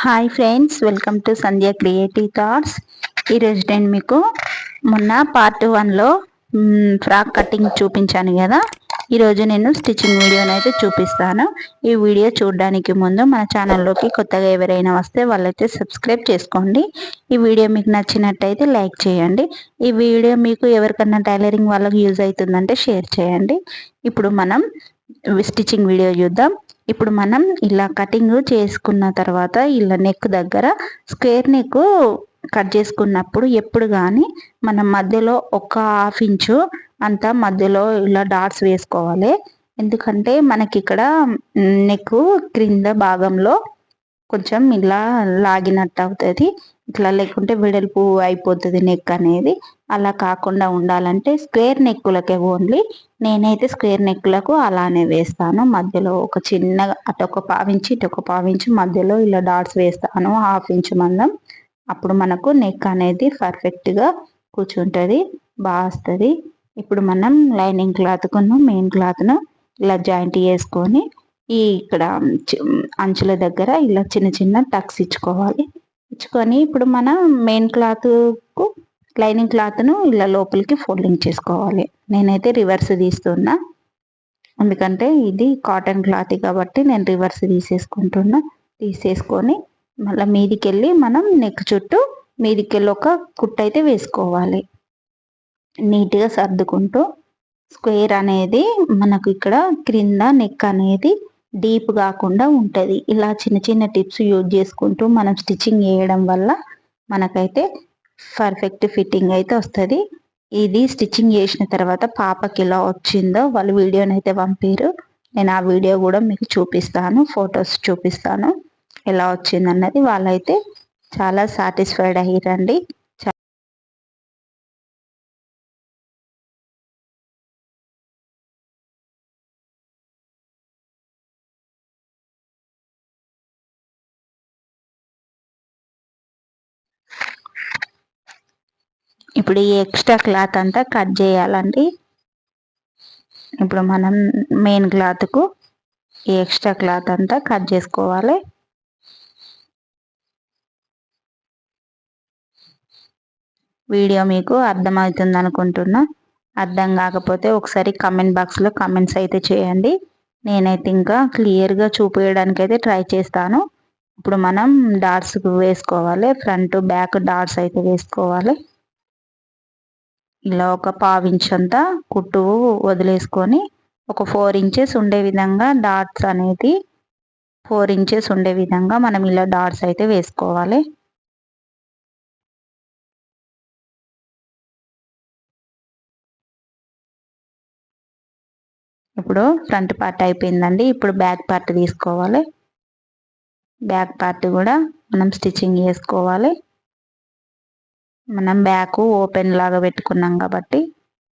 Hi friends, welcome to Sandhya creative thoughts. ఈరోజు నేను మీకు మొన్న పార్ట్ 1లో ఫ్రాక్ కటింగ్ చూపించాను కదా. ఈరోజు నేను స్టిచ్చింగ్ వీడియోని అయితే చూపిస్తాను. ఈ వీడియో చూడడానికి ముందు మన ఛానల్లోకి కొత్తగా ఎవరైనా వస్తే వాళ్ళైతే సబ్స్క్రైబ్ చేసుకోండి. ఈ వీడియో మీకు నచ్చినట్టయితే లైక్ చేయండి. ఈ వీడియో మీకు ఎవరికన్నా టైలరింగ్ వాళ్ళకి యూజ్ అవుతుందంటే షేర్ చేయండి. ఇప్పుడు మనం స్టిచ్చింగ్ వీడియో చూద్దాం. ఇప్పుడు మనం ఇలా కటింగ్ చేసుకున్న తర్వాత ఇలా నెక్ దగ్గర స్క్వేర్ నెక్ కట్ చేసుకున్నప్పుడు ఎప్పుడు కానీ మనం మధ్యలో ఒక హాఫ్ ఇంచు అంతా మధ్యలో ఇలా డాట్స్ వేసుకోవాలి. ఎందుకంటే మనకి ఇక్కడ నెక్ క్రింద భాగంలో కొంచెం ఇలా లాగినట్టు అవుతుంది. ఇట్లా లేకుంటే వెడల్పు అయిపోతుంది నెక్ అనేది. అలా కాకుండా ఉండాలంటే స్క్వేర్ నెక్కులకే ఓన్లీ నేనైతే స్క్వేర్ నెక్లకు అలానే వేస్తాను. మధ్యలో ఒక చిన్నగా అటొక పావించి ఇటొక పావించి మధ్యలో ఇలా డాట్స్ వేస్తాను, హాఫ్ ఇంచ్ మందం. అప్పుడు మనకు నెక్ అనేది పర్ఫెక్ట్గా కూర్చుంటుంది, బాగా వస్తుంది. ఇప్పుడు మనం లైనింగ్ క్లాత్కును మెయిన్ క్లాత్ను ఇలా జాయింట్ చేసుకొని ఇక్కడ అంచుల దగ్గర ఇలా చిన్న చిన్న టక్స్ ఇచ్చుకోవాలి. ఇచ్చుకొని ఇప్పుడు మనం మెయిన్ క్లాత్కు లైనింగ్ క్లాత్ను ఇలా లోపలికి ఫోల్డింగ్ చేసుకోవాలి. నేనైతే రివర్స్ తీస్తున్నా, ఎందుకంటే ఇది కాటన్ క్లాత్ కాబట్టి నేను రివర్స్ తీసేసుకుంటున్నా. తీసేసుకొని మళ్ళీ మీదికి వెళ్ళి మనం నెక్ చుట్టూ మీదికి వెళ్ళి ఒక కుట్టు అయితే వేసుకోవాలి. నీట్గా సర్దుకుంటూ స్క్వేర్ అనేది మనకు ఇక్కడ క్రింద నెక్ అనేది డీప్ కాకుండా ఉంటుంది. ఇలా చిన్న చిన్న టిప్స్ యూజ్ చేసుకుంటూ మనం స్టిచ్చింగ్ వేయడం వల్ల మనకైతే పర్ఫెక్ట్ ఫిట్టింగ్ అయితే వస్తుంది. ఇది స్టిచ్చింగ్ చేసిన తర్వాత పాపకి ఎలా వచ్చిందో వాళ్ళు వీడియోని అయితే పంపారు. నేను ఆ వీడియో కూడా మీకు చూపిస్తాను, ఫొటోస్ చూపిస్తాను ఎలా వచ్చిందన్నది. వాళ్ళైతే చాలా సాటిస్ఫైడ్ అయ్యారండి. ఇప్పుడు ఈ ఎక్స్ట్రా క్లాత్ అంతా కట్ చేయాలండి. ఇప్పుడు మనం మెయిన్ క్లాత్కు ఈ ఎక్స్ట్రా క్లాత్ అంతా కట్ చేసుకోవాలి. వీడియో మీకు అర్థమవుతుంది అనుకుంటున్నా. అర్థం కాకపోతే ఒకసారి కమెంట్ బాక్స్లో కమెంట్స్ అయితే చేయండి. నేనైతే ఇంకా క్లియర్గా చూపించడానికి అయితే ట్రై చేస్తాను. ఇప్పుడు మనం డాట్స్ వేసుకోవాలి, ఫ్రంట్ బ్యాక్ డాట్స్ అయితే వేసుకోవాలి. ఇలా ఒక పావించ్ అంతా కుట్టు వదిలేసుకొని ఒక 4 ఇంచెస్ ఉండే విధంగా డాట్స్ అనేది 4 ఇంచెస్ ఉండే విధంగా మనం ఇలా డాట్స్ అయితే వేసుకోవాలి. ఇప్పుడు ఫ్రంట్ పార్ట్ అయిపోయిందండి. ఇప్పుడు బ్యాక్ పార్ట్ తీసుకోవాలి. బ్యాక్ పార్ట్ కూడా మనం స్టిచ్చింగ్ చేసుకోవాలి. మనం బ్యాక్ ఓపెన్ లాగా పెట్టుకున్నాం కాబట్టి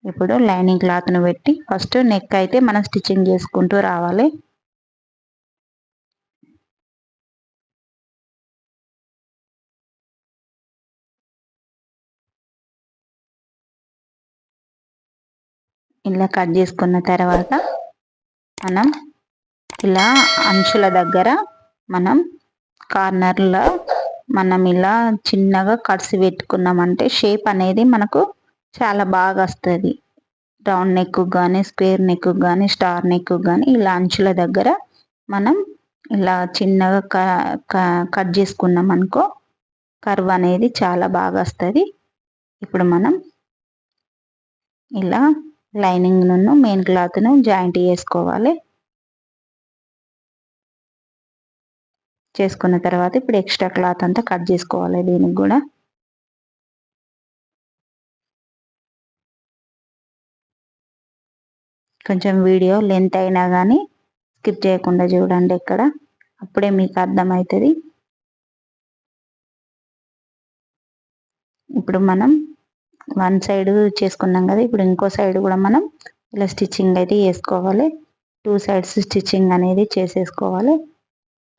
ఇప్పుడు లైనింగ్ క్లాత్ను పెట్టి ఫస్ట్ నెక్ అయితే మనం స్టిచ్చింగ్ చేసుకుంటూ రావాలి. ఇలా కట్ చేసుకున్న తర్వాత మనం ఇలా అంచుల దగ్గర మనం కార్నర్లో మనం ఇలా చిన్నగా కట్స్ పెట్టుకున్నామంటే షేప్ అనేది మనకు చాలా బాగా వస్తుంది. రౌండ్ నెక్ కానీ స్క్వేర్ నెక్ కానీ స్టార్ నెక్ కానీ ఇలా అంచుల దగ్గర మనం ఇలా చిన్నగా కట్ చేసుకున్నాం అనుకో కర్వ్ అనేది చాలా బాగా వస్తుంది. ఇప్పుడు మనం ఇలా లైనింగ్ను మెయిన్ క్లాత్ను జాయింట్ చేసుకోవాలి. చేసుకున్న తర్వాత ఇప్పుడు ఎక్స్ట్రా క్లాత్ అంతా కట్ చేసుకోవాలి. దీనికి కూడా కొంచెం వీడియో లెంత్ అయినా కానీ స్కిప్ చేయకుండా చూడండి ఇక్కడ, అప్పుడే మీకు అర్థమవుతుంది. ఇప్పుడు మనం వన్ సైడ్ చేసుకున్నాం కదా, ఇప్పుడు ఇంకో సైడ్ కూడా మనం ఇలా స్టిచ్చింగ్ అయితే వేసుకోవాలి. 2 సైడ్స్ స్టిచ్చింగ్ అనేది చేసేసుకోవాలి.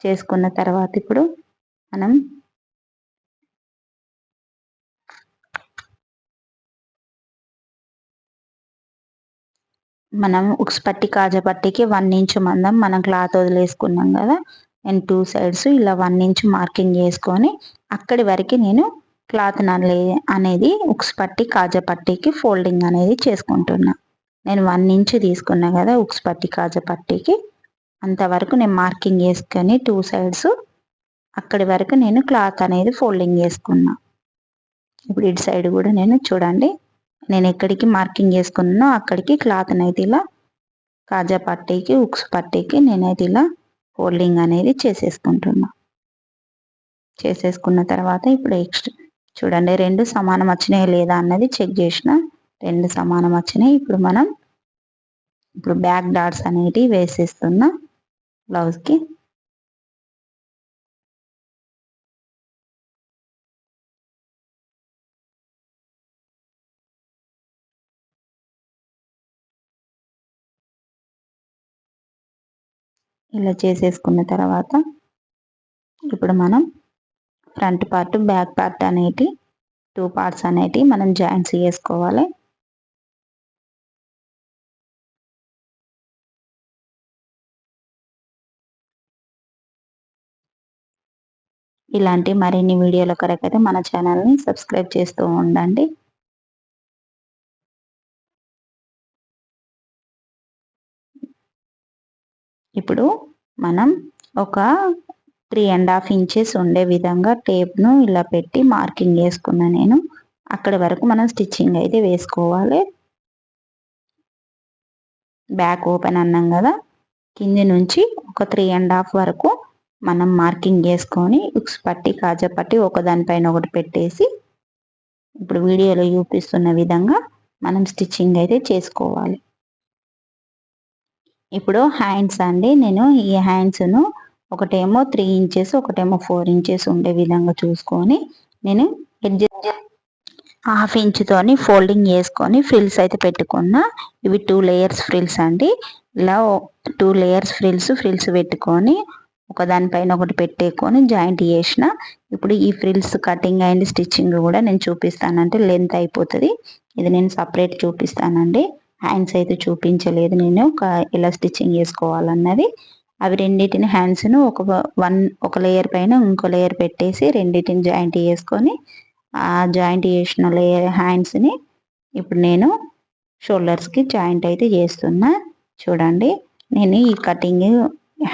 చేసుకున్న తర్వాత ఇప్పుడు మనం ఉక్స్ పట్టి కాజా పట్టికి 1 ఇంచ్ మందం మనం క్లాత్ వదిలేసుకున్నాం కదా. అండ్ 2 సైడ్స్ ఇలా 1 ఇంచ్ మార్కింగ్ చేసుకొని అక్కడి వరకు నేను క్లాత్ అనేది ఉక్స్ పట్టి కాజా పట్టీకి ఫోల్డింగ్ అనేది చేసుకుంటున్నా. నేను 1 ఇంచ్ తీసుకున్నా కదా ఉక్స్ పట్టి కాజా పట్టీకి, అంతవరకు నేను మార్కింగ్ చేసుకొని 2 సైడ్స్ అక్కడి వరకు నేను క్లాత్ అనేది ఫోల్డింగ్ చేసుకున్నా. ఇప్పుడు ఇటు సైడ్ కూడా నేను చూడండి, నేను ఎక్కడికి మార్కింగ్ చేసుకున్నానో అక్కడికి క్లాత్ అనేది ఇలా కాజా పట్టీకి ఉక్స్ పట్టీకి నేనైతే ఇలా ఫోల్డింగ్ అనేది చేసేసుకున్న తర్వాత ఇప్పుడు చూడండి 2 సమానం వచ్చినాయి లేదా అన్నది చెక్ చేసిన, 2 సమానం వచ్చినాయి. ఇప్పుడు బ్యాక్ డాట్స్ అనేటివి వేసేస్తున్నా బ్లౌజ్కి. ఇలా చేసేసుకున్న తర్వాత ఇప్పుడు మనం ఫ్రంట్ పార్ట్ బ్యాక్ పార్ట్ అనేటి 2 పార్ట్స్ అనేటి మనం జాయింట్స్ చేసుకోవాలి. ఇలాంటి మరిన్ని వీడియోల కొరకైతే మన ఛానల్ని సబ్స్క్రైబ్ చేస్తూ ఉండండి. ఇప్పుడు మనం ఒక 3.5 ఇంచెస్ ఉండే విధంగా టేప్ను ఇలా పెట్టి మార్కింగ్ చేసుకున్నా. నేను అక్కడి వరకు మనం స్టిచ్చింగ్ అయితే వేసుకోవాలి. బ్యాక్ ఓపెన్ అన్నాం కదా, కింది నుంచి ఒక 3.5 వరకు మనం మార్కింగ్ చేసుకొని ఉక్స్ పట్టి కాజా పట్టి ఒకదానిపైన ఒకటి పెట్టేసి ఇప్పుడు వీడియోలో చూపిస్తున్న విధంగా మనం స్టిచ్చింగ్ అయితే చేసుకోవాలి. ఇప్పుడు హ్యాండ్స్ అండి, నేను ఈ హ్యాండ్స్ను ఒకటేమో 3 ఇంచెస్ ఒకటేమో 4 ఇంచెస్ ఉండే విధంగా చూసుకొని నేను 1/2 ఇంచుతోని ఫోల్డింగ్ చేసుకొని ఫ్రిల్స్ అయితే పెట్టుకున్నా. ఇవి 2 లేయర్స్ ఫ్రిల్స్ అండి. ఇలా 2 లేయర్స్ ఫ్రిల్స్ పెట్టుకొని ఒకదానిపైన ఒకటి పెట్టేకొని జాయింట్ చేసిన. ఇప్పుడు ఈ ఫ్రిల్స్ కటింగ్ అండ్ స్టిచ్చింగ్ కూడా నేను చూపిస్తానంటే లెంత్ అయిపోతుంది, ఇది నేను సపరేట్ చూపిస్తానండి. హ్యాండ్స్ అయితే చూపించలేదు నేను ఎలా స్టిచ్చింగ్ చేసుకోవాలన్నది. అవి రెండింటిని హ్యాండ్స్ను ఒక లేయర్ పైన ఇంకో లేయర్ పెట్టేసి రెండింటిని జాయింట్ చేసుకొని ఆ జాయింట్ చేసిన లేయర్ హ్యాండ్స్ని ఇప్పుడు నేను షోల్డర్స్కి జాయింట్ అయితే చేస్తున్నా. చూడండి, నేను ఈ కటింగ్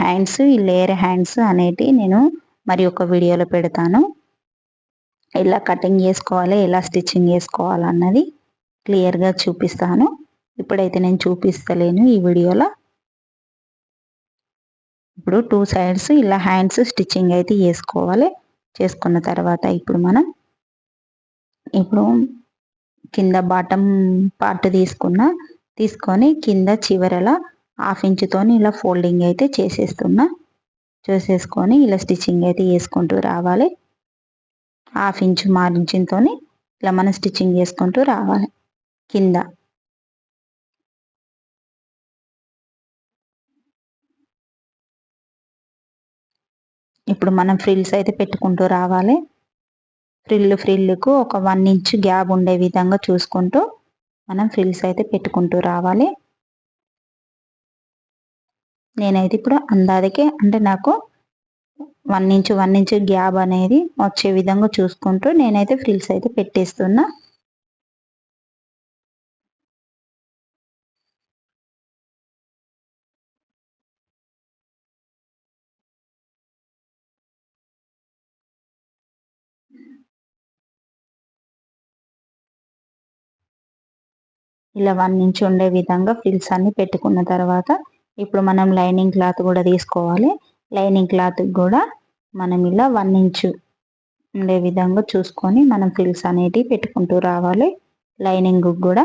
హ్యాండ్స్ ఈ లేయర్ హ్యాండ్స్ అనేటి నేను మరి ఒక వీడియోలో పెడతాను. ఎలా కటింగ్ చేసుకోవాలి ఎలా స్టిచ్చింగ్ చేసుకోవాలన్నది క్లియర్గా చూపిస్తాను. ఇప్పుడైతే నేను చూపిస్తలేను ఈ వీడియోలో. ఇప్పుడు 2 సైడ్స్ ఇలా హ్యాండ్స్ స్టిచ్చింగ్ అయితే చేసుకోవాలి. చేసుకున్న తర్వాత ఇప్పుడు కింద బాటమ్ పార్ట్ తీసుకొని కింద చివరల 1/2 ఇంచుతోని ఇలా ఫోల్డింగ్ అయితే చేసేసుకొని ఇలా స్టిచ్చింగ్ అయితే చేసుకుంటూ రావాలి. 1/2 ఇంచు మార్జిన్తో ఇలా మనం స్టిచ్చింగ్ చేసుకుంటూ రావాలి కింద. ఇప్పుడు మనం ఫ్రిల్స్ అయితే పెట్టుకుంటూ రావాలి. ఫ్రిల్కు ఒక 1 ఇంచ్ గ్యాప్ ఉండే విధంగా చూసుకుంటూ మనం ఫ్రిల్స్ అయితే పెట్టుకుంటూ రావాలి. నేనైతే ఇప్పుడు అందాదకే అంటే నాకు 1 ఇంచ్ గ్యాప్ అనేది వచ్చే విధంగా చూసుకుంటూ నేనైతే ఫ్రిల్స్ అయితే పెట్టేస్తున్నా. ఇలా 1 ఇంచ్ ఉండే విధంగా ఫ్రిల్స్ అన్ని పెట్టుకున్న తర్వాత ఇప్పుడు మనం లైనింగ్ క్లాత్ కూడా తీసుకోవాలి. లైనింగ్ క్లాత్ కూడా మనం ఇలా 1 ఇంచ్ ఉండే విధంగా చూసుకొని మనం ఫ్రిల్స్ అనేటివి పెట్టుకుంటూ రావాలి. లైనింగ్ కూడా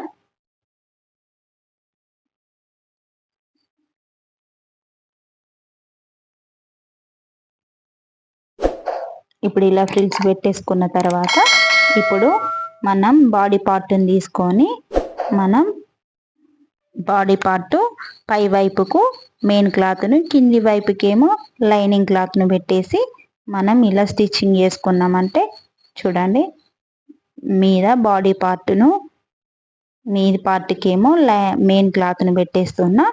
ఇప్పుడు ఇలా ఫ్రిల్స్ పెట్టేసుకున్న తర్వాత ఇప్పుడు మనం బాడీ పార్ట్ని తీసుకొని మనం బాడీ పార్ట్ పై వైపుకు మెయిన్ క్లాత్ను కింది వైపుకేమో లైనింగ్ క్లాత్ను పెట్టేసి మనం ఇలా స్టిచ్చింగ్ చేసుకున్నామంటే చూడండి, మీద బాడీ పార్ట్ను మీది పార్ట్కేమో మెయిన్ క్లాత్ను పెట్టేస్తున్నా,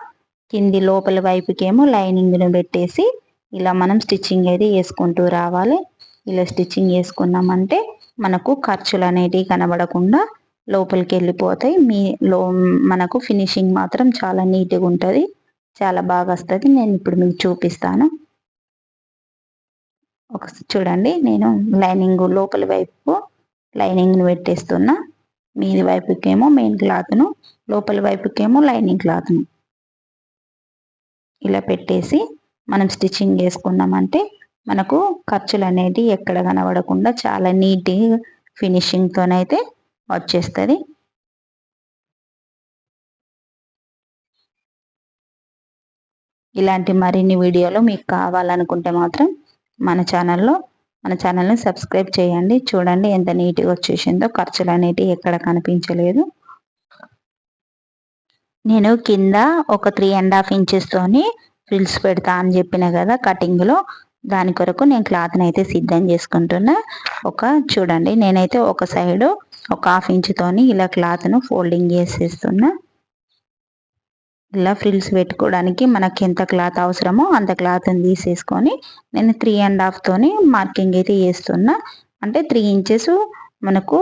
కింది లోపల వైపుకేమో లైనింగ్ను పెట్టేసి ఇలా మనం స్టిచ్చింగ్ అయితే వేసుకుంటూ రావాలి. ఇలా స్టిచ్చింగ్ వేసుకున్నామంటే మనకు ఖర్చులు అనేటివి కనబడకుండా లోపలికి వెళ్ళిపోతాయి. మనకు ఫినిషింగ్ మాత్రం చాలా నీట్గా ఉంటుంది, చాలా బాగా వస్తుంది. నేను ఇప్పుడు మీకు చూపిస్తాను. చూడండి, నేను లైనింగ్ లోపలి వైపు లైనింగ్ని పెట్టేస్తున్నా. మీది వైపుకేమో మెయిన్ క్లాత్ను, లోపలి వైపుకేమో లైనింగ్ క్లాత్ను ఇలా పెట్టేసి మనం స్టిచ్చింగ్ వేసుకున్నామంటే మనకు ఖర్చులు అనేటివి ఎక్కడ కనబడకుండా చాలా నీట్గా ఫినిషింగ్తోనైతే వచ్చేస్తుంది. ఇలాంటి మరిన్ని వీడియోలు మీకు కావాలనుకుంటే మాత్రం మన ఛానల్ని సబ్స్క్రైబ్ చేయండి. చూడండి ఎంత నీట్గా వచ్చేసిందో, ఖర్చులు అనేటివి ఎక్కడ కనిపించలేదు. నేను కింద ఒక 3.5 ఇంచెస్తోని ఫ్రిల్స్ పెడతా అని చెప్పిన కదా కటింగ్లో, దాని కొరకు నేను క్లాత్ని అయితే సిద్ధం చేసుకుంటున్నా. చూడండి, నేనైతే ఒక సైడు ఒక 1/2 ఇంచుతోని ఇలా క్లాత్ను ఫోల్డింగ్ చేసేస్తున్నా. ఇలా ఫ్రిల్స్ పెట్టుకోవడానికి మనకి ఎంత క్లాత్ అవసరమో అంత క్లాత్ని తీసేసుకొని నేను 3.5తోని మార్కింగ్ అయితే చేస్తున్నా. అంటే 3 ఇంచెస్ మనకు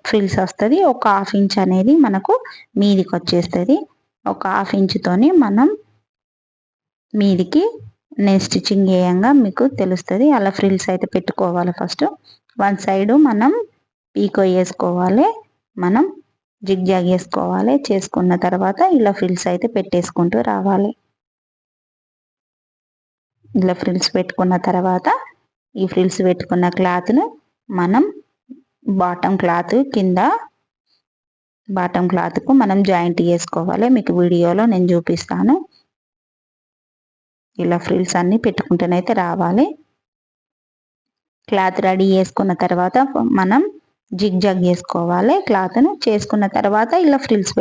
ఫ్రిల్స్ వస్తుంది, ఒక 1/2 ఇంచ్ అనేది మనకు మీదికి వచ్చేస్తుంది. ఒక 1/2 ఇంచుతోని మనం మీదికి నేను స్టిచ్చింగ్ చేయంగా మీకు తెలుస్తుంది. అలా ఫ్రిల్స్ అయితే పెట్టుకోవాలి. ఫస్ట్ వన్ సైడు మనం పీకో వేసుకోవాలి, మనం జిగ్జాగ్ వేసుకోవాలి. చేసుకున్న తర్వాత ఇలా ఫ్రిల్స్ అయితే పెట్టేసుకుంటూ రావాలి. ఇలా ఫ్రిల్స్ పెట్టుకున్న తర్వాత ఈ ఫ్రిల్స్ పెట్టుకున్న క్లాత్ను మనం బాటమ్ క్లాత్కు మనం జాయింట్ చేసుకోవాలి. మీకు వీడియోలో నేను చూపిస్తాను. ఇలా ఫ్రిల్స్ అన్ని పెట్టుకుంటూనైతే రావాలి. క్లాత్ రెడీ చేసుకున్న తర్వాత మనం జిగ్జాగ్ చేసుకోవాలి. క్లాత్ను చేసుకున్న తర్వాత ఇలా ఫ్రిల్స్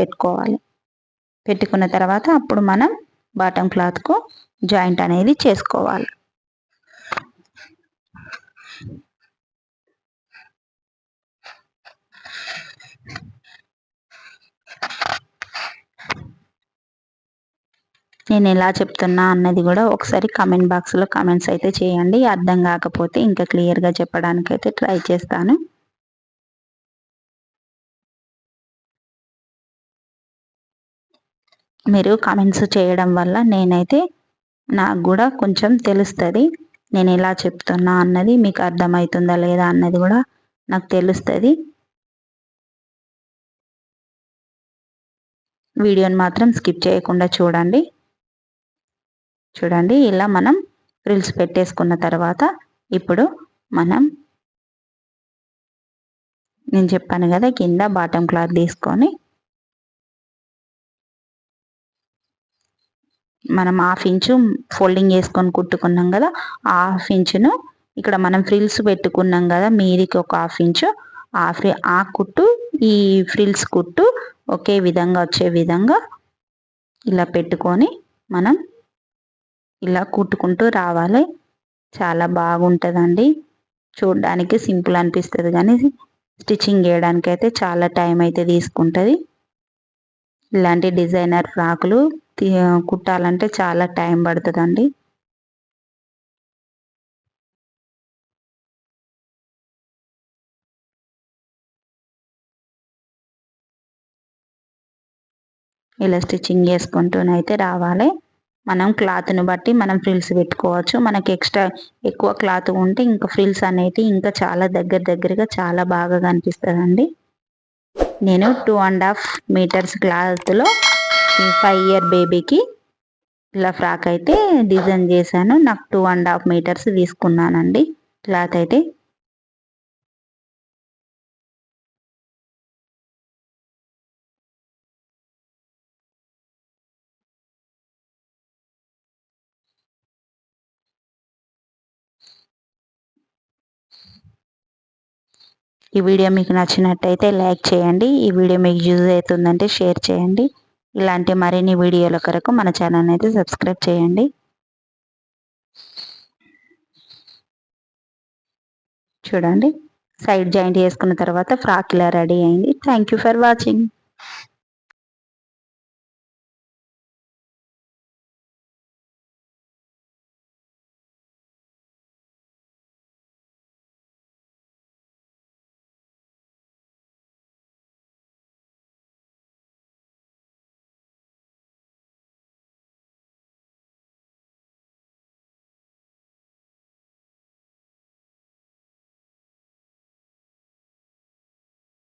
పెట్టుకున్న తర్వాత అప్పుడు మనం బాటమ్ క్లాత్కు జాయింట్ అనేది చేసుకోవాలి. నేను ఎలా చెప్తున్నా అన్నది కూడా ఒకసారి కామెంట్ బాక్స్లో కామెంట్స్ అయితే చేయండి. అర్థం కాకపోతే ఇంకా క్లియర్గా చెప్పడానికైతే ట్రై చేస్తాను. మీరు కామెంట్స్ చేయడం వల్ల నాకు కూడా కొంచెం తెలుస్తుంది. నేను ఎలా చెప్తున్నా అన్నది మీకు అర్థమవుతుందా లేదా అన్నది కూడా నాకు తెలుస్తుంది. వీడియోని మాత్రం స్కిప్ చేయకుండా చూడండి. ఇలా మనం ఫ్రిల్స్ పెట్టేసుకున్న తర్వాత ఇప్పుడు నేను చెప్పాను కదా కింద బాటమ్ క్లాత్ తీసుకొని మనం 1/2 ఇంచు ఫోల్డింగ్ చేసుకొని కుట్టుకున్నాం కదా, 1/2 ఇంచును ఇక్కడ మనం ఫ్రిల్స్ పెట్టుకున్నాం కదా మీదికి ఒక 1/2 ఇంచు ఆ కుట్టు ఈ ఫ్రిల్స్ కుట్టు ఒకే విధంగా వచ్చే విధంగా ఇలా పెట్టుకొని మనం ఇలా కుట్టుకుంటూ రావాలి. చాలా బాగుంటుందండి. చూడడానికి సింపుల్ అనిపిస్తుంది కానీ స్టిచ్చింగ్ చేయడానికి అయితే చాలా టైం అయితే తీసుకుంటుంది. ఇలాంటి డిజైనర్ ఫ్రాకులు కుట్టాలంటే చాలా టైం పడుతుందండి. ఇలా స్టిచ్చింగ్ చేసుకుంటూనైతే రావాలి. మనం క్లాత్ని బట్టి మనం ఫ్రిల్స్ పెట్టుకోవచ్చు. మనకి ఎక్కువ క్లాత్ ఉంటే ఇంకా ఫ్రిల్స్ అనేవి ఇంకా చాలా దగ్గరగా చాలా బాగా కనిపిస్తుందండి. నేను 2.5 మీటర్స్ క్లాత్లో 5 ఇయర్ బేబీకి ఇలా ఫ్రాక్ అయితే డిజైన్ చేశాను. నాకు 2.5 మీటర్స్ తీసుకున్నానండి క్లాత్ అయితే. ఈ వీడియో మీకు నచ్చినట్టయితే లైక్ చేయండి. ఈ వీడియో మీకు యూజ్ అవుతుందంటే షేర్ చేయండి. ఇలాంటి మరిన్ని వీడియోల కొరకు మన ఛానల్ అయితే సబ్స్క్రైబ్ చేయండి. చూడండి, సైడ్ జాయింట్ చేసుకున్న తర్వాత ఫ్రాక్ ఇలా రెడీ అయింది. Thank you for watching.